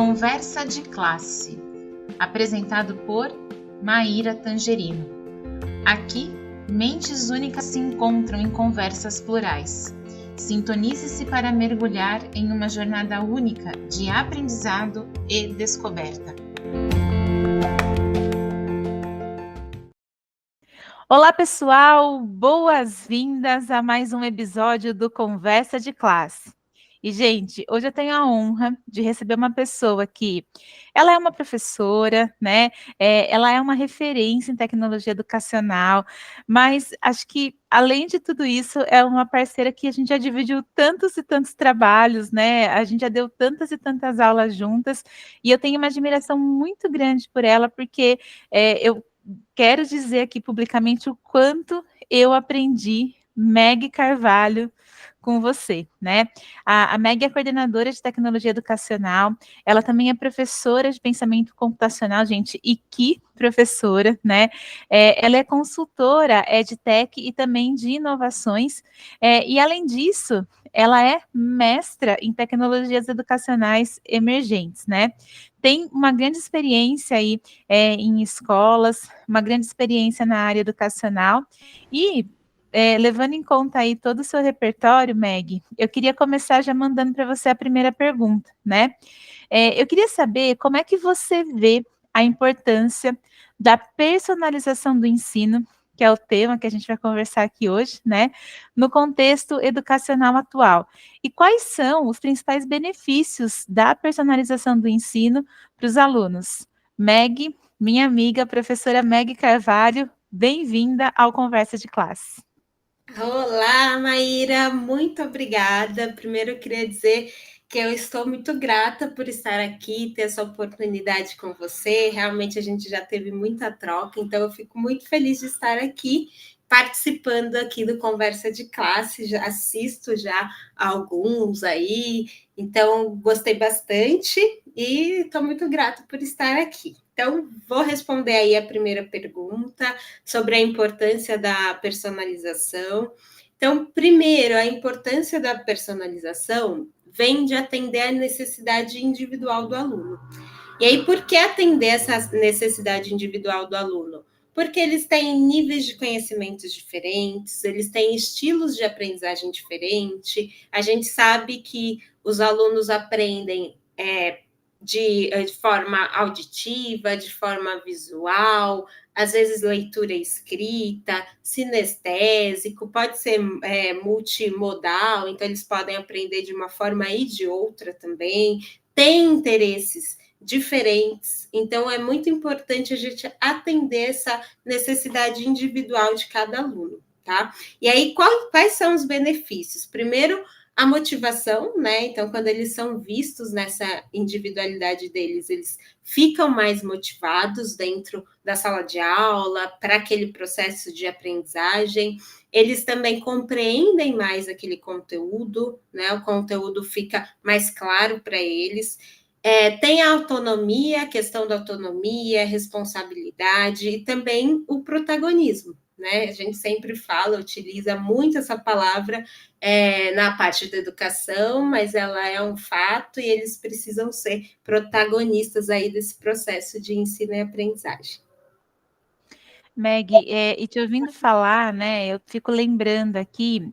Conversa de Classe, apresentado por Maíra Tangerino. Aqui, mentes únicas se encontram em conversas plurais. Sintonize-se para mergulhar em uma jornada única de aprendizado e descoberta. Olá, pessoal! Boas-vindas a mais um episódio do Conversa de Classe. E, gente, hoje eu tenho a honra de receber uma pessoa que ela é uma professora, né? Ela é uma referência em tecnologia educacional, mas acho que, além de tudo isso, é uma parceira que a gente já dividiu tantos e tantos trabalhos, né? A gente já deu tantas e tantas aulas juntas, e eu tenho uma admiração muito grande por ela, porque eu quero dizer aqui publicamente o quanto eu aprendi, Meg Carvalho, com você, né? A Meg é coordenadora de tecnologia educacional, ela também é professora de pensamento computacional, gente, e que professora, né? Ela é consultora EdTech e também de inovações, e além disso, ela é mestra em tecnologias educacionais emergentes, né? Tem uma grande experiência aí em escolas, uma grande experiência na área educacional e levando em conta aí todo o seu repertório, Meg, eu queria começar já mandando para você a primeira pergunta, né? Eu queria saber como é que você vê a importância da personalização do ensino, que é o tema que a gente vai conversar aqui hoje, né? No contexto educacional atual. E quais são os principais benefícios da personalização do ensino para os alunos? Meg, minha amiga, professora Meg Carvalho, bem-vinda ao Conversa de Classe. Olá, Maíra, muito obrigada. Primeiro, eu queria dizer que eu estou muito grata por estar aqui, ter essa oportunidade com você. Realmente, a gente já teve muita troca, então eu fico muito feliz de estar aqui, participando aqui do Conversa de Classe. Já assisto já alguns aí, então gostei bastante e estou muito grata por estar aqui. Então, vou responder aí a primeira pergunta sobre a importância da personalização. Então, primeiro, a importância da personalização vem de atender à necessidade individual do aluno. E aí, por que atender essa necessidade individual do aluno? Porque eles têm níveis de conhecimentos diferentes, eles têm estilos de aprendizagem diferentes. A gente sabe que os alunos aprendem de forma auditiva, de forma visual, às vezes leitura escrita, sinestésico, pode ser multimodal, então eles podem aprender de uma forma e de outra também, tem interesses diferentes, então é muito importante a gente atender essa necessidade individual de cada aluno, tá? E aí, quais são os benefícios? Primeiro, a motivação, né? Então, quando eles são vistos nessa individualidade deles, eles ficam mais motivados dentro da sala de aula, para aquele processo de aprendizagem. Eles também compreendem mais aquele conteúdo, né? O conteúdo fica mais claro para eles. Tem a autonomia, a questão da autonomia, responsabilidade e também o protagonismo, né? A gente sempre fala, utiliza muito essa palavra na parte da educação, mas ela é um fato e eles precisam ser protagonistas aí desse processo de ensino e aprendizagem. Meg, e te ouvindo falar, né, eu fico lembrando aqui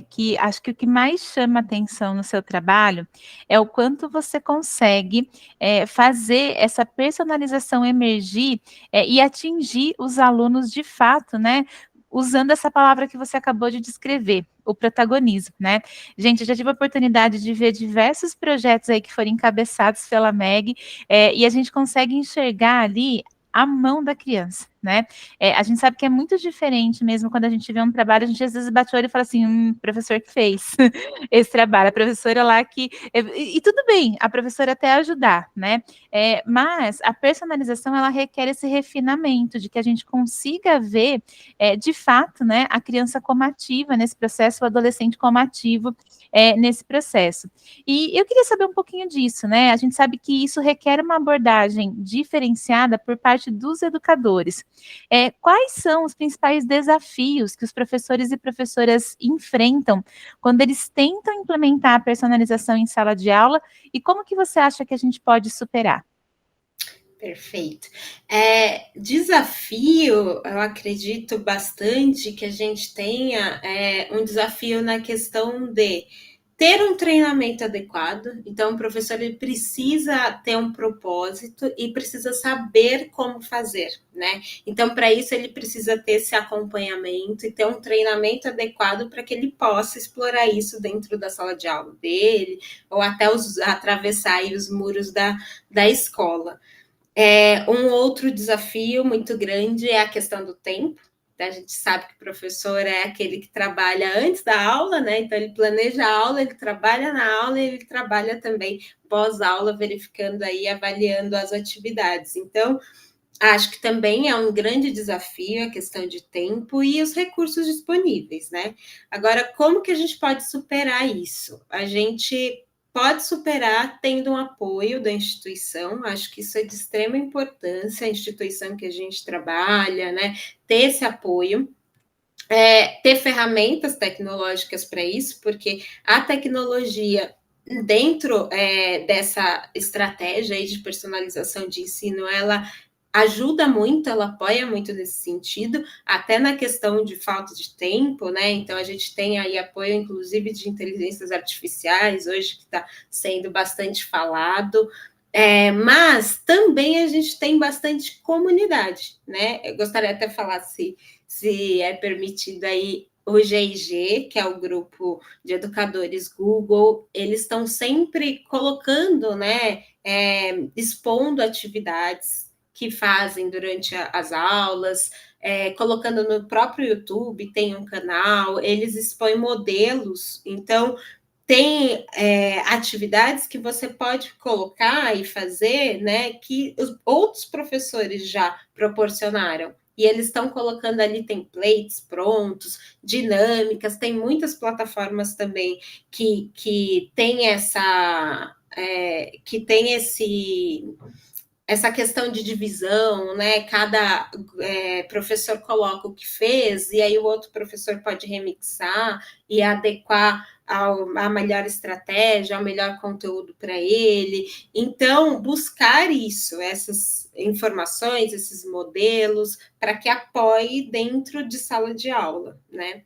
que acho que o que mais chama atenção no seu trabalho é o quanto você consegue fazer essa personalização emergir e atingir os alunos de fato, né? Usando essa palavra que você acabou de descrever, o protagonismo, né? Gente, eu já tive a oportunidade de ver diversos projetos aí que foram encabeçados pela Meg, e a gente consegue enxergar ali a mão da criança, né? A gente sabe que é muito diferente mesmo quando a gente vê um trabalho, a gente às vezes bate o olho e fala assim, professor que fez esse trabalho, a professora lá que... E tudo bem, a professora até ajudar, né? Mas a personalização, ela requer esse refinamento, de que a gente consiga ver, de fato, né, a criança como ativa nesse processo, o adolescente como ativo nesse processo. E eu queria saber um pouquinho disso, né? A gente sabe que isso requer uma abordagem diferenciada por parte dos educadores. Quais são os principais desafios que os professores e professoras enfrentam quando eles tentam implementar a personalização em sala de aula e como que você acha que a gente pode superar? Perfeito. Desafio, eu acredito bastante que a gente tenha um desafio na questão de ter um treinamento adequado. Então, o professor ele precisa ter um propósito e precisa saber como fazer, né? Então, para isso, ele precisa ter esse acompanhamento e ter um treinamento adequado para que ele possa explorar isso dentro da sala de aula dele, ou até atravessar aí os muros da escola. Um outro desafio muito grande é a questão do tempo. A gente sabe que o professor é aquele que trabalha antes da aula, né? Então, ele planeja a aula, ele trabalha na aula e ele trabalha também pós-aula, verificando aí, avaliando as atividades. Então, acho que também é um grande desafio a questão de tempo e os recursos disponíveis, né? Agora, como que a gente pode superar isso? A gente pode superar tendo um apoio da instituição, acho que isso é de extrema importância, a instituição que a gente trabalha, né? Ter esse apoio. Ter ferramentas tecnológicas para isso, porque a tecnologia dentro dessa estratégia aí de personalização de ensino, ela ajuda muito, ela apoia muito nesse sentido, até na questão de falta de tempo, né? Então, a gente tem aí apoio, inclusive, de inteligências artificiais, hoje que está sendo bastante falado, mas também a gente tem bastante comunidade, né? Eu gostaria até de falar se é permitido aí o GIG, que é o grupo de educadores Google, eles estão sempre colocando, né, expondo atividades que fazem durante as aulas, colocando no próprio YouTube, tem um canal, eles expõem modelos, então tem atividades que você pode colocar e fazer, né, que os outros professores já proporcionaram. E eles estão colocando ali templates prontos, dinâmicas, tem muitas plataformas também que tem que tem essa questão de divisão, né? Cada professor coloca o que fez, e aí o outro professor pode remixar e adequar a melhor estratégia, ao melhor conteúdo para ele. Então, buscar isso, essas informações, esses modelos, para que apoie dentro de sala de aula, né?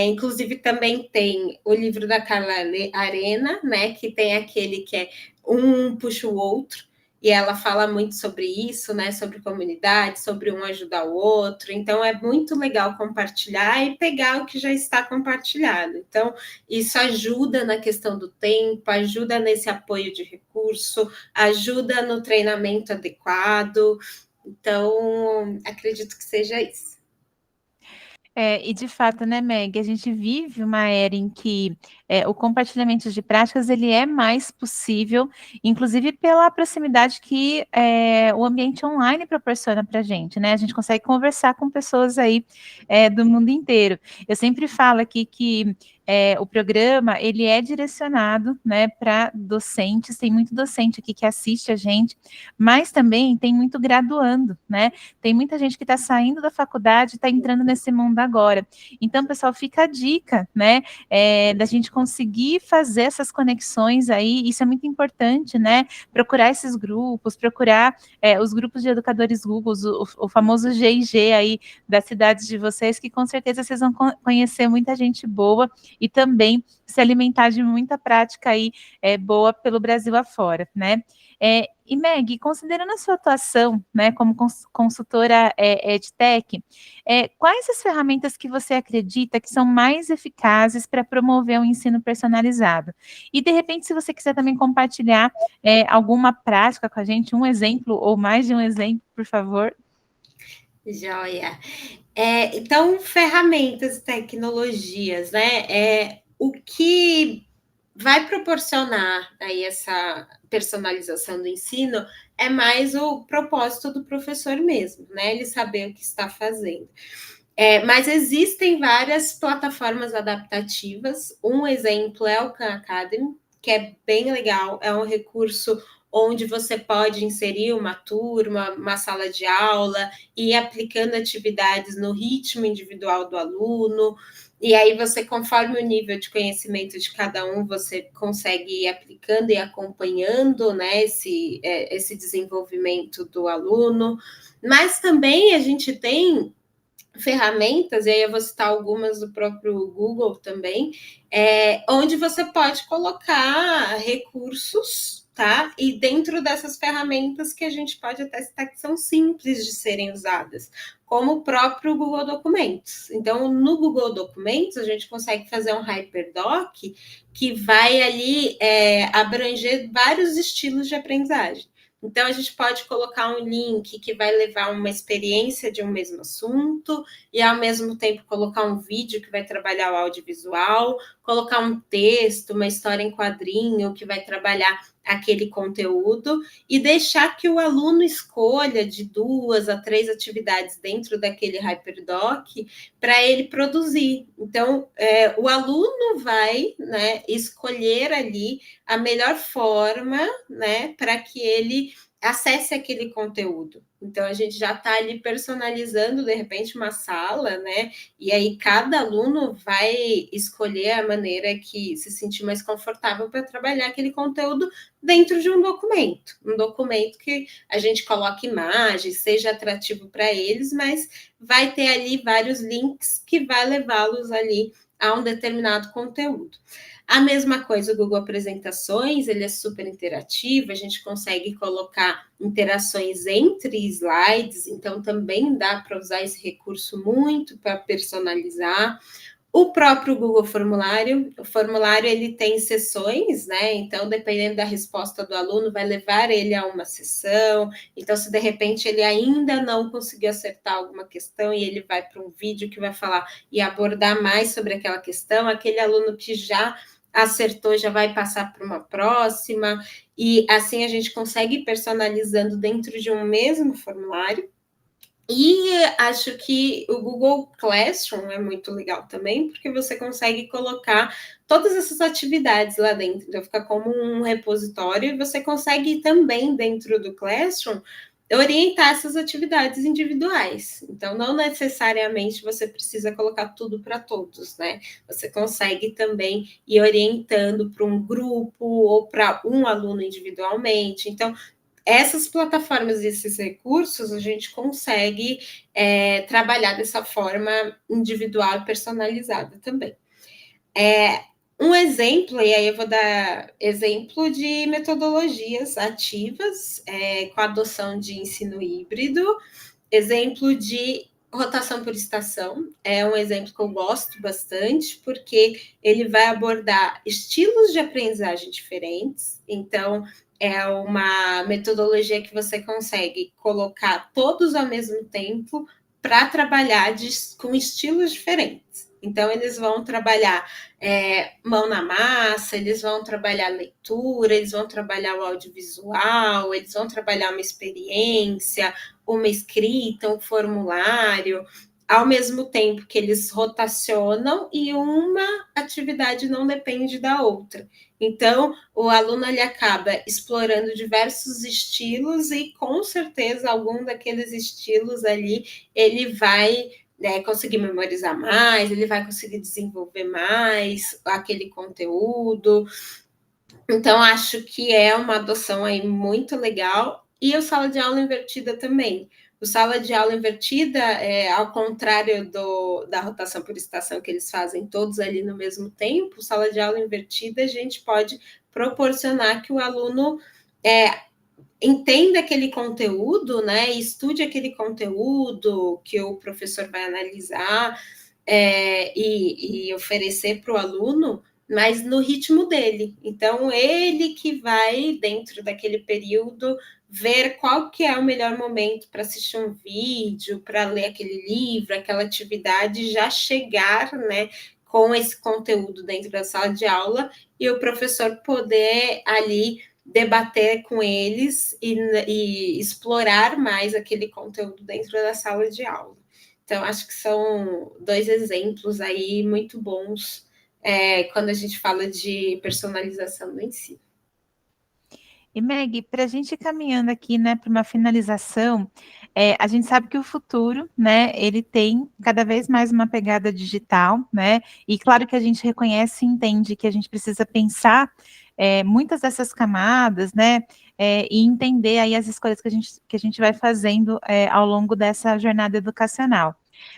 Inclusive, também tem o livro da Carla Arena, né? Que tem aquele que é um puxa o outro, e ela fala muito sobre isso, né? Sobre comunidade, sobre um ajudar o outro. Então, é muito legal compartilhar e pegar o que já está compartilhado. Então, isso ajuda na questão do tempo, ajuda nesse apoio de recurso, ajuda no treinamento adequado. Então, acredito que seja isso. E de fato, né, Meg, a gente vive uma era em que o compartilhamento de práticas ele é mais possível, inclusive pela proximidade que o ambiente online proporciona para a gente, né? A gente consegue conversar com pessoas aí do mundo inteiro. Eu sempre falo aqui que o programa ele é direcionado, né, para docentes. Tem muito docente aqui que assiste a gente, mas também tem muito graduando, né? Tem muita gente que está saindo da faculdade e está entrando nesse mundo agora. Então, pessoal, fica a dica, né? Da gente conseguir fazer essas conexões aí, isso é muito importante, né? Procurar esses grupos, procurar os grupos de educadores Google, o famoso GIG aí das cidades de vocês, que com certeza vocês vão conhecer muita gente boa e também se alimentar de muita prática aí boa pelo Brasil afora, né? E Meg, considerando a sua atuação, né, como consultora EdTech, quais as ferramentas que você acredita que são mais eficazes para promover um ensino personalizado? E, de repente, se você quiser também compartilhar alguma prática com a gente, um exemplo ou mais de um exemplo, por favor. Joia. Então, ferramentas, tecnologias, né? O que vai proporcionar aí essa personalização do ensino é mais o propósito do professor mesmo, né? Ele saber o que está fazendo. Mas existem várias plataformas adaptativas. Um exemplo é o Khan Academy, que é bem legal, é um recurso onde você pode inserir uma turma, uma sala de aula, e ir aplicando atividades no ritmo individual do aluno, e aí você, conforme o nível de conhecimento de cada um, você consegue ir aplicando e acompanhando, né, esse desenvolvimento do aluno. Mas também a gente tem ferramentas, e aí eu vou citar algumas do próprio Google também, onde você pode colocar recursos, tá? E dentro dessas ferramentas que a gente pode até citar que são simples de serem usadas, como o próprio Google Documentos. Então, no Google Documentos, a gente consegue fazer um Hyperdoc que vai ali abranger vários estilos de aprendizagem. Então, a gente pode colocar um link que vai levar uma experiência de um mesmo assunto e, ao mesmo tempo, colocar um vídeo que vai trabalhar o audiovisual, colocar um texto, uma história em quadrinho que vai trabalhar aquele conteúdo e deixar que o aluno escolha de 2 a 3 atividades dentro daquele Hyperdoc para ele produzir. Então, o aluno vai, né, escolher ali a melhor forma, né, para que ele acesse aquele conteúdo. Então, a gente já está ali personalizando, de repente, uma sala, né? E aí cada aluno vai escolher a maneira que se sentir mais confortável para trabalhar aquele conteúdo dentro de um documento que a gente coloca imagens, seja atrativo para eles, mas vai ter ali vários links que vai levá-los ali a um determinado conteúdo. A mesma coisa, o Google Apresentações, ele é super interativo, a gente consegue colocar interações entre slides, então também dá para usar esse recurso muito para personalizar. O próprio Google Formulário, o formulário ele tem sessões, né? Então, dependendo da resposta do aluno, vai levar ele a uma sessão. Então, se de repente ele ainda não conseguiu acertar alguma questão e ele vai para um vídeo que vai falar e abordar mais sobre aquela questão, aquele aluno que já acertou já vai passar para uma próxima, e assim a gente consegue ir personalizando dentro de um mesmo formulário. E acho que o Google Classroom é muito legal também, porque você consegue colocar todas essas atividades lá dentro, então fica como um repositório, e você consegue também, dentro do Classroom, orientar essas atividades individuais. Então, não necessariamente você precisa colocar tudo para todos, né? Você consegue também ir orientando para um grupo ou para um aluno individualmente. Então, essas plataformas e esses recursos a gente consegue trabalhar dessa forma individual e personalizada também. Um exemplo, e aí eu vou dar exemplo de metodologias ativas com a adoção de ensino híbrido, exemplo de rotação por estação, é um exemplo que eu gosto bastante, porque ele vai abordar estilos de aprendizagem diferentes, então é uma metodologia que você consegue colocar todos ao mesmo tempo para trabalhar com estilos diferentes. Então, eles vão trabalhar mão na massa, eles vão trabalhar leitura, eles vão trabalhar o audiovisual, eles vão trabalhar uma experiência, uma escrita, um formulário, ao mesmo tempo que eles rotacionam e uma atividade não depende da outra. Então, o aluno ele acaba explorando diversos estilos e, com certeza, algum daqueles estilos ali, ele vai conseguir memorizar mais, ele vai conseguir desenvolver mais aquele conteúdo. Então, acho que é uma adoção aí muito legal. E o sala de aula invertida também. O sala de aula invertida, ao contrário da rotação por estação, que eles fazem todos ali no mesmo tempo, sala de aula invertida, a gente pode proporcionar que o aluno entenda aquele conteúdo, né? Estude aquele conteúdo que o professor vai analisar e oferecer para o aluno, mas no ritmo dele. Então, ele que vai, dentro daquele período, ver qual que é o melhor momento para assistir um vídeo, para ler aquele livro, aquela atividade, já chegar, né, com esse conteúdo dentro da sala de aula e o professor poder ali debater com eles e explorar mais aquele conteúdo dentro da sala de aula. Então, acho que são 2 exemplos aí muito bons, quando a gente fala de personalização do ensino. E Meg, para a gente ir caminhando aqui, né, para uma finalização, a gente sabe que o futuro, né, ele tem cada vez mais uma pegada digital, né, e claro que a gente reconhece e entende que a gente precisa pensar muitas dessas camadas, né, e entender aí as escolhas que a gente vai fazendo ao longo dessa jornada educacional.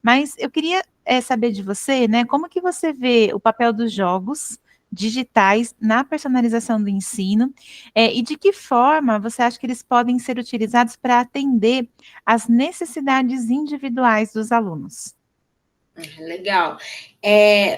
Mas eu queria saber de você, né, como que você vê o papel dos jogos digitais na personalização do ensino, e de que forma você acha que eles podem ser utilizados para atender às necessidades individuais dos alunos? Legal.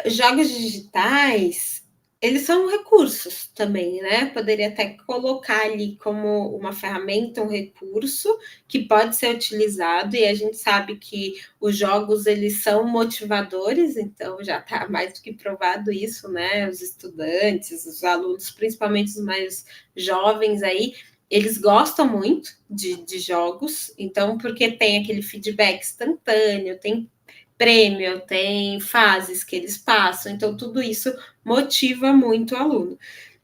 Os jogos digitais, eles são recursos também, né? Poderia até colocar ali como uma ferramenta, um recurso que pode ser utilizado, e a gente sabe que os jogos eles são motivadores, então já está mais do que provado isso, né? Os estudantes, os alunos, principalmente os mais jovens aí, eles gostam muito de jogos, então, porque tem aquele feedback instantâneo, tem prêmio, tem fases que eles passam, então tudo isso motiva muito o aluno.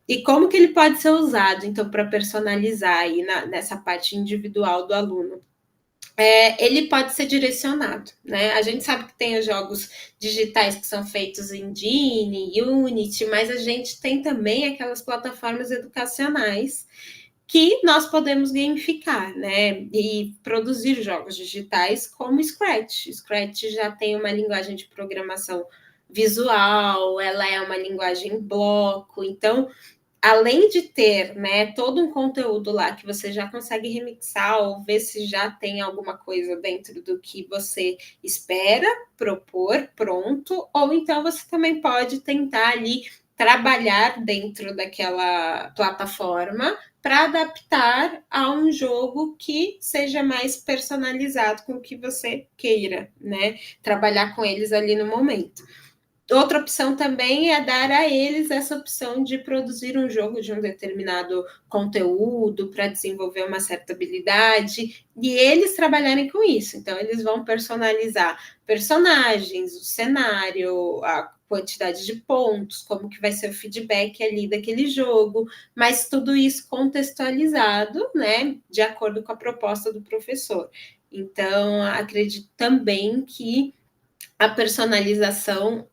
E como que ele pode ser usado, então, para personalizar aí nessa parte individual do aluno? Ele pode ser direcionado, né? A gente sabe que tem os jogos digitais que são feitos em Genie, Unity, mas a gente tem também aquelas plataformas educacionais que nós podemos gamificar, né? E produzir jogos digitais como Scratch. Scratch já tem uma linguagem de programação visual, ela é uma linguagem em bloco, então além de ter, né, todo um conteúdo lá que você já consegue remixar ou ver se já tem alguma coisa dentro do que você espera propor pronto, ou então você também pode tentar ali trabalhar dentro daquela plataforma para adaptar a um jogo que seja mais personalizado com o que você queira, né? Trabalhar com eles ali no momento. Outra opção também é dar a eles essa opção de produzir um jogo de um determinado conteúdo para desenvolver uma certa habilidade e eles trabalharem com isso. Então, eles vão personalizar personagens, o cenário, a quantidade de pontos, como que vai ser o feedback ali daquele jogo, mas tudo isso contextualizado, né, de acordo com a proposta do professor. Então, acredito também que a personalização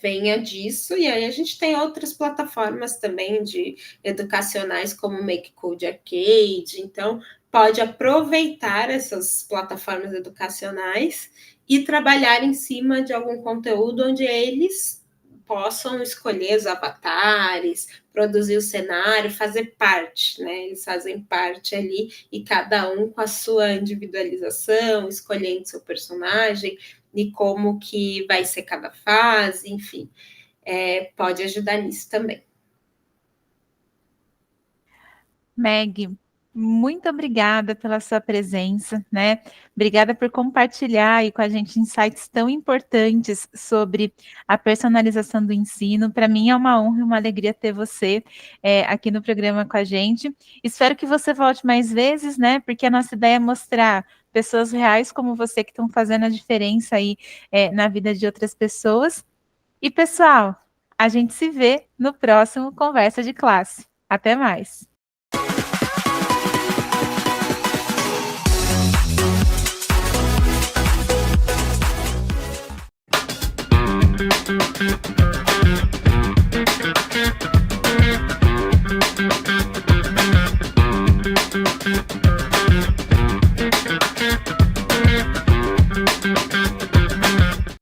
venha disso, e aí a gente tem outras plataformas também de educacionais como o Make Code Arcade, então pode aproveitar essas plataformas educacionais e trabalhar em cima de algum conteúdo onde eles possam escolher os avatares, produzir o cenário, fazer parte, né? Eles fazem parte ali e cada um com a sua individualização, escolhendo seu personagem e como que vai ser cada fase, enfim, pode ajudar nisso também. Meg, muito obrigada pela sua presença, né? Obrigada por compartilhar aí com a gente insights tão importantes sobre a personalização do ensino. Para mim é uma honra e uma alegria ter você aqui no programa com a gente. Espero que você volte mais vezes, né? Porque a nossa ideia é mostrar pessoas reais como você que estão fazendo a diferença aí na vida de outras pessoas. E, pessoal, a gente se vê no próximo Conversa de Classe. Até mais!